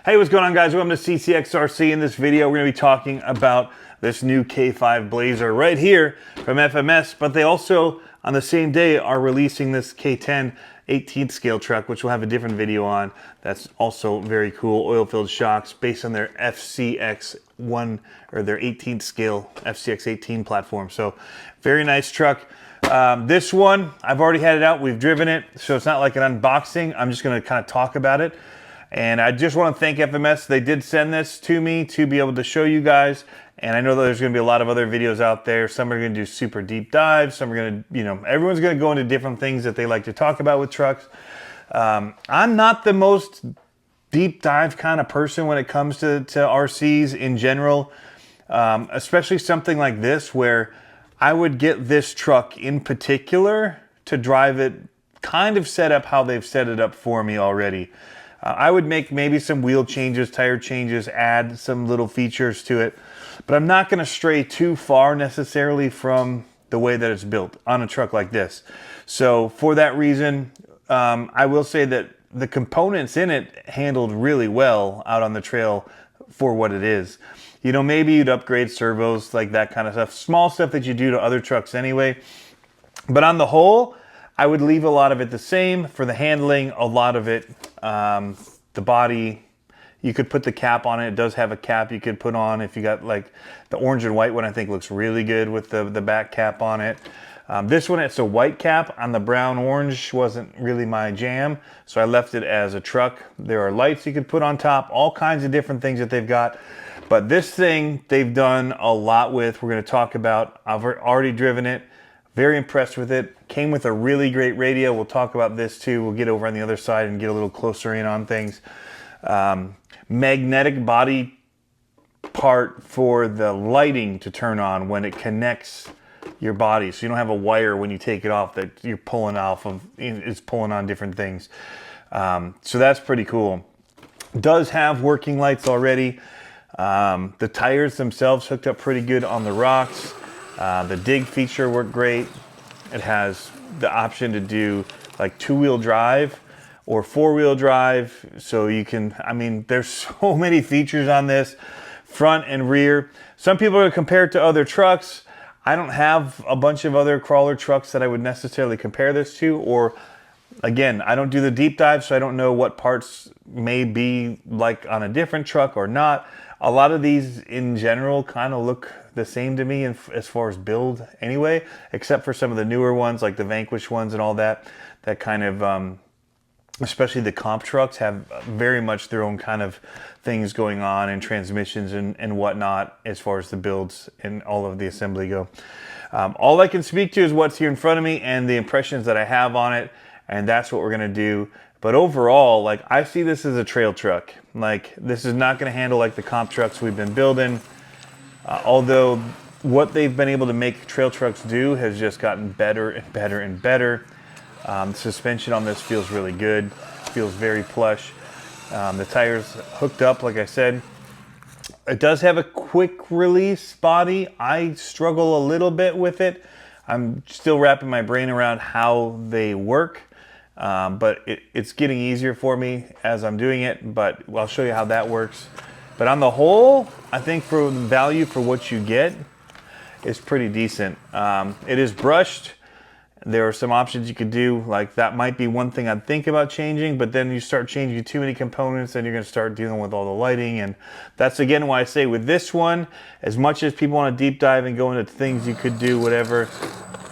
Hey, what's going on, guys? Welcome to CCxRC. In this video, we're going to be talking about this new K5 Blazer right here from FMS, but they also, on the same day, are releasing this K10 18th scale truck, which we'll have a different video on. That's also very cool. Oil-filled shocks based on their FCX1, or their 18th scale FCX18 platform. So, very nice truck. This one, I've already had it out. We've driven it, so it's not like an unboxing. I'm just going to kind of talk about it. And I just want to thank FMS. They did send this to me to be able to show you guys. And I know that there's going to be a lot of other videos out there. Some are going to do super deep dives. Some are going to, everyone's going to go into different things that they like to talk about with trucks. I'm not the most deep dive kind of person when it comes to RCs in general. Especially something like this, where I would get this truck in particular to drive it kind of set up how they've set it up for me already. I would make maybe some wheel changes, tire changes, add some little features to it. But I'm not going to stray too far necessarily from the way that it's built on a truck like this. So for that reason, I will say that the components in it handled really well out on the trail for what it is. You know, maybe you'd upgrade servos, like that kind of stuff. Small stuff that you do to other trucks anyway. But on the whole, I would leave a lot of it the same. For the handling, a lot of it, the body, you could put the cap on it. It does have a cap you could put on if you got like the orange and white one. I think looks really good with the back cap on it. This one, it's a white cap. On the brown orange wasn't really my jam, so I left it as a truck. There are lights you could put on top, all kinds of different things that they've got. But this thing, they've done a lot with. We're going to talk about. I've already driven it. Very impressed with it. Came with a really great radio. We'll talk about this too. We'll get over on the other side and get a little closer in on things. Magnetic body part for the lighting to turn on when it connects your body. So you don't have a wire when you take it off that you're pulling off of. It's pulling on different things. So that's pretty cool. Does have working lights already. The tires themselves hooked up pretty good on the rocks. The dig feature worked great. It has the option to do like 2-wheel drive or 4-wheel drive. So you can, there's so many features on this, front and rear. Some people are going to compare it to other trucks. I don't have a bunch of other crawler trucks that I would necessarily compare this to, or again, I don't do the deep dive, so I don't know what parts may be like on a different truck or not. A lot of these in general kind of look the same to me as far as build anyway, except for some of the newer ones like the Vanquish ones and all that. That kind of, especially the comp trucks have very much their own kind of things going on, and transmissions and whatnot as far as the builds and all of the assembly go. All I can speak to is what's here in front of me and the impressions that I have on it, and that's what we're going to do. But overall, like, I see this as a trail truck. Like, this is not going to handle like the comp trucks we've been building. Although what they've been able to make trail trucks do has just gotten better and better and better. The suspension on this feels really good. Feels very plush. The tires hooked up, like I said. It does have a quick release body. I struggle a little bit with it. I'm still wrapping my brain around how they work. But it's getting easier for me as I'm doing it, but I'll show you how that works. But on the whole, I think for the value for what you get is pretty decent. It is brushed. There are some options you could do, like that might be one thing I'd think about changing, but then you start changing too many components, then you're going to start dealing with all the lighting. And that's again why I say with this one, as much as people want to deep dive and go into things you could do, whatever,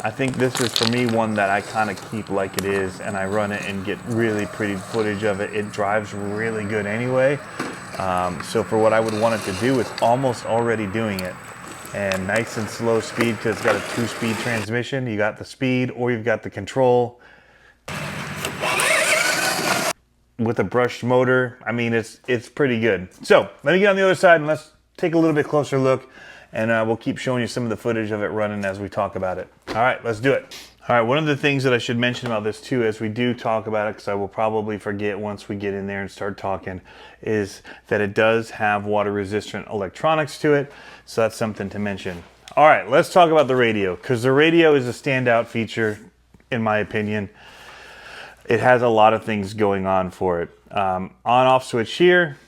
I think this is, for me, one that I kind of keep like it is, and I run it and get really pretty footage of it. It drives really good anyway. So for what I would want it to do, it's almost already doing it. And nice and slow speed, because it's got a 2-speed transmission. You got the speed, or you've got the control. With a brushed motor, it's pretty good. So let me get on the other side and let's take a little bit closer look. And we'll keep showing you some of the footage of it running as we talk about it. All right, let's do it. All right, one of the things that I should mention about this too, as we do talk about it, because I will probably forget once we get in there and start talking, is that it does have water-resistant electronics to it. So that's something to mention. All right, let's talk about the radio, because the radio is a standout feature, in my opinion. It has a lot of things going on for it. On-off switch here.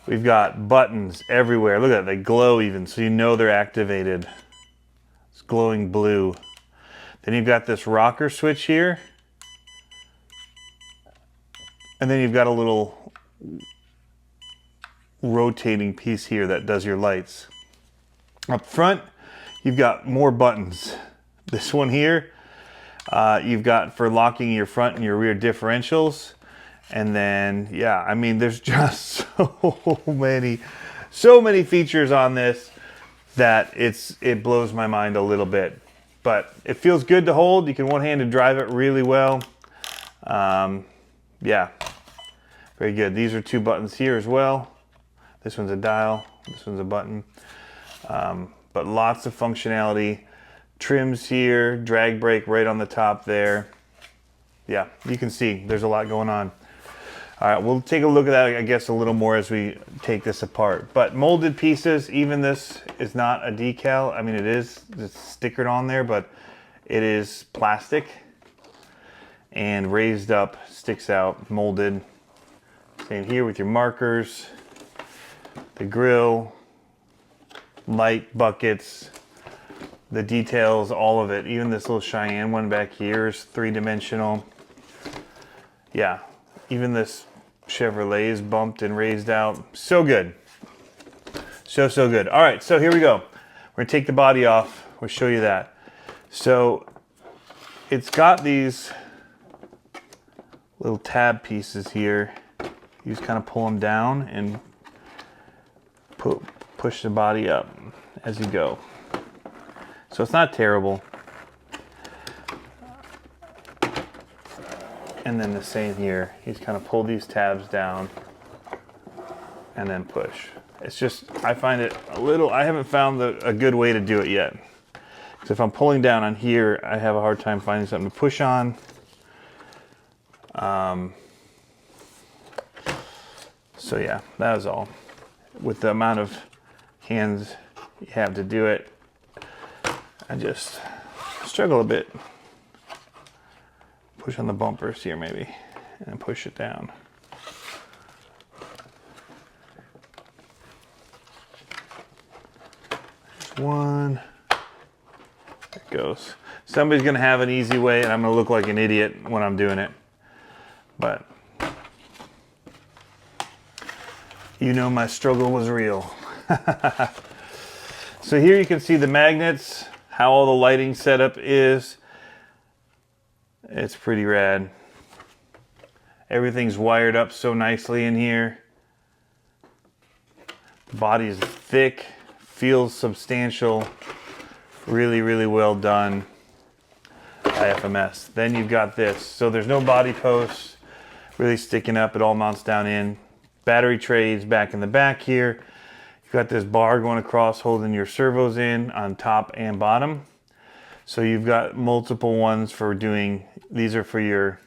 We've got buttons everywhere. Look at that, they glow even, so you know they're activated. It's glowing blue. Then you've got this rocker switch here. And then you've got a little rotating piece here that does your lights. Up front, you've got more buttons. This one here, you've got for locking your front and your rear differentials. And then, yeah, I mean, there's just so many features on this that it blows my mind a little bit. But it feels good to hold. You can one-handed drive it really well. Yeah, very good. These are 2 buttons here as well. This one's a dial, this one's a button. But lots of functionality. Trims here, drag brake right on the top there. Yeah, you can see there's a lot going on. All right, we'll take a look at that, I guess, a little more as we take this apart. But molded pieces, even this is not a decal. I mean, it's stickered on there, but it is plastic and raised up, sticks out, molded. Same here with your markers, the grill, light buckets, the details, all of it. Even this little Cheyenne one back here is 3-dimensional. Yeah, even this Chevrolet is bumped and raised out. So good. So good. All right, so here we go. We're gonna take the body off. We'll show you that. So it's got these little tab pieces here. You just kind of pull them down and push the body up as you go. So it's not terrible. And then the same here. You just kind of pull these tabs down and then push. It's just, I find it a little, I haven't found a good way to do it yet. Because if I'm pulling down on here, I have a hard time finding something to push on. So yeah, that was all. With the amount of hands you have to do it, I just struggle a bit. Push on the bumpers here maybe, and push it down. Just one. There it goes. Somebody's gonna have an easy way, and I'm gonna look like an idiot when I'm doing it. But you know my struggle was real. So here you can see the magnets, how all the lighting setup is. It's pretty rad. Everything's wired up so nicely in here. The body is thick, feels substantial. Really well done by FMS. Then you've got this. So there's no body posts really sticking up. It all mounts down in. Battery trays back in the back here. You've got this bar going across holding your servos in on top and bottom. So you've got multiple ones for doing, these are for your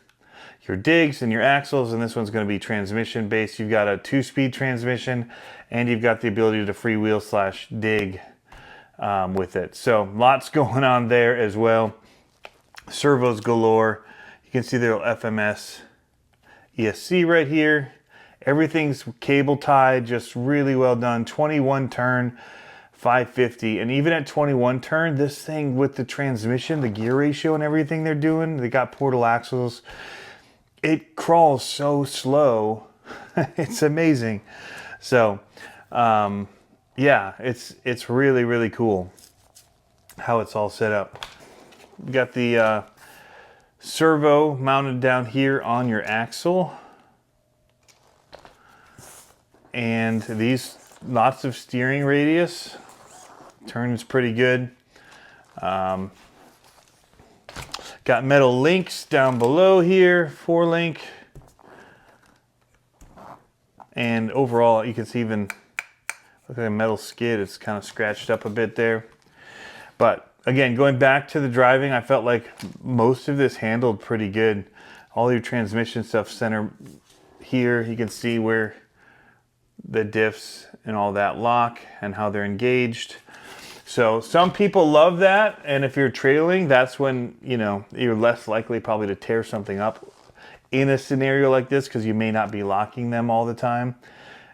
digs and your axles, and this one's going to be transmission based. You've got a 2-speed transmission, and you've got the ability to freewheel / dig with it. So lots going on there as well. Servos galore. You can see the FMS ESC right here. Everything's cable tied, just really well done. 21 turn, 550. And even at 21 turn, this thing with the transmission, the gear ratio and everything they're doing, they got portal axles. It crawls so slow. It's amazing. So, yeah, it's really cool how it's all set up. You got the servo mounted down here on your axle. And these, lots of steering radius. Turns pretty good. Got metal links down below here, 4-link. And overall, you can see even, look at a metal skid, it's kind of scratched up a bit there. But again, going back to the driving, I felt like most of this handled pretty good. All your transmission stuff center here, you can see where the diffs and all that lock and how they're engaged. So some people love that, and if you're trailing, that's when, you know, you're less likely probably to tear something up in a scenario like this, because you may not be locking them all the time.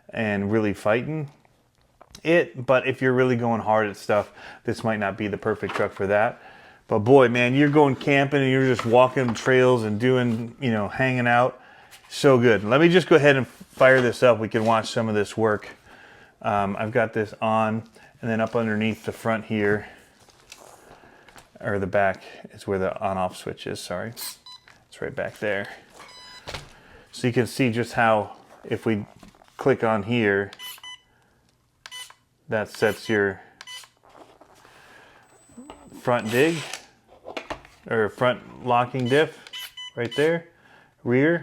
and really fighting it. But if you're really going hard at stuff, this might not be the perfect truck for that. But boy, man, you're going camping and you're just walking trails and doing, you know, hanging out. So good. Let me just go ahead and fire this up. We can watch some of this work. I've got this on, and then up underneath the front here, or the back, is where the on-off switch is, sorry. It's right back there. So you can see just how, if we click on here, that sets your front dig, or front locking diff right there, rear,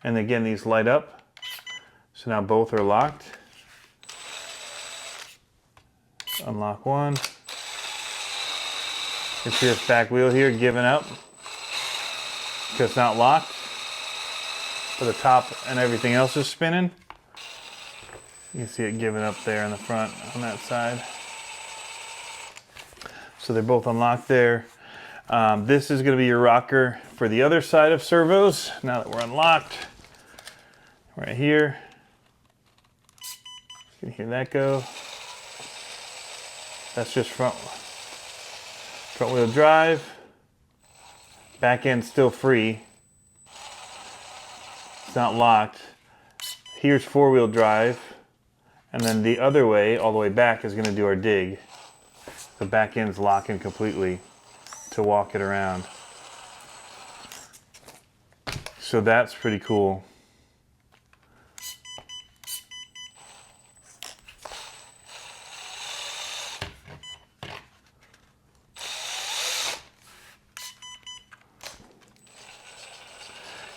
and again these light up. So now both are locked. Unlock one. You can see this back wheel here giving up because it's not locked, but the top and everything else is spinning. You can see it giving up there in the front on that side. So they're both unlocked there. This is going to be your rocker for the other side of servos. Now that we're unlocked, right here, you can hear that go. That's just front wheel drive. Back end still free. It's not locked. Here's four-wheel drive, and then the other way, all the way back, is going to do our dig. The back end's locking completely to walk it around. So that's pretty cool.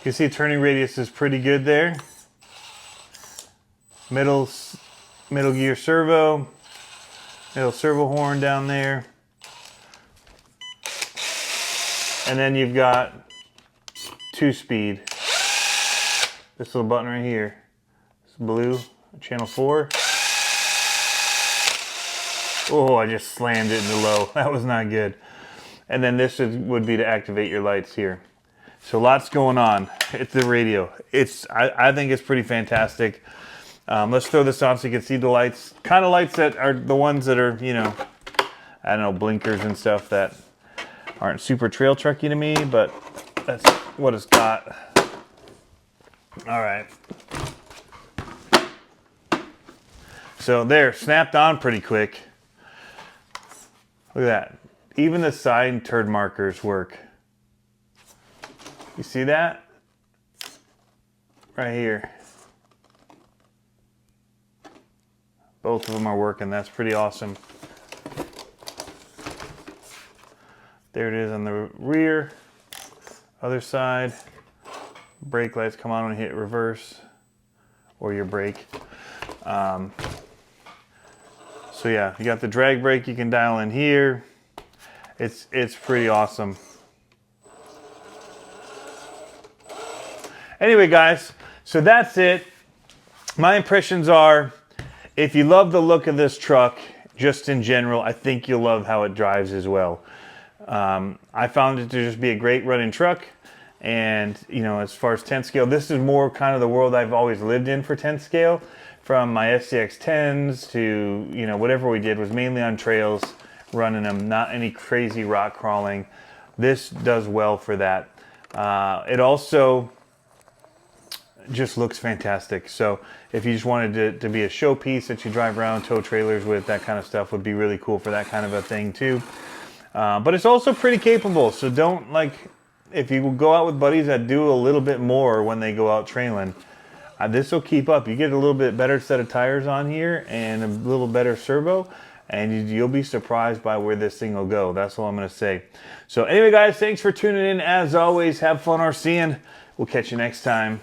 You see turning radius is pretty good there. Middle gear servo. Little servo horn down there. And then you've got 2-speed. This little button right here. It's blue, channel 4. Oh, I just slammed it into low. That was not good. And then this would be to activate your lights here. So lots going on. It's the radio. I think it's pretty fantastic. Let's throw this on so you can see the lights. Kind of lights that are the ones that are, you know, I don't know, blinkers and stuff that aren't super trail trucky to me, but that's what it's got. All right. So there, snapped on pretty quick. Look at that. Even the side turd markers work. You see that? Right here. Both of them are working. That's pretty awesome. There it is on the rear. Other side. Brake lights come on when you hit reverse or your brake. So yeah, you got the drag brake you can dial in here. It's pretty awesome. Anyway, guys, so that's it. My impressions are, if you love the look of this truck, just in general, I think you'll love how it drives as well. I found it to just be a great running truck. And, you know, as far as 10 scale, this is more kind of the world I've always lived in for 10 scale. From my FCX10s to, you know, whatever we did was mainly on trails, running them, not any crazy rock crawling. This does well for that. It also just looks fantastic. So if you just wanted to be a showpiece that you drive around, tow trailers with, that kind of stuff would be really cool for that kind of a thing too. But it's also pretty capable. So don't, like, if you go out with buddies that do a little bit more when they go out trailing, this will keep up. You get a little bit better set of tires on here and a little better servo, and you'll be surprised by where this thing will go. That's all I'm going to say. So anyway, guys, thanks for tuning in. As always, have fun RCing. We'll catch you next time.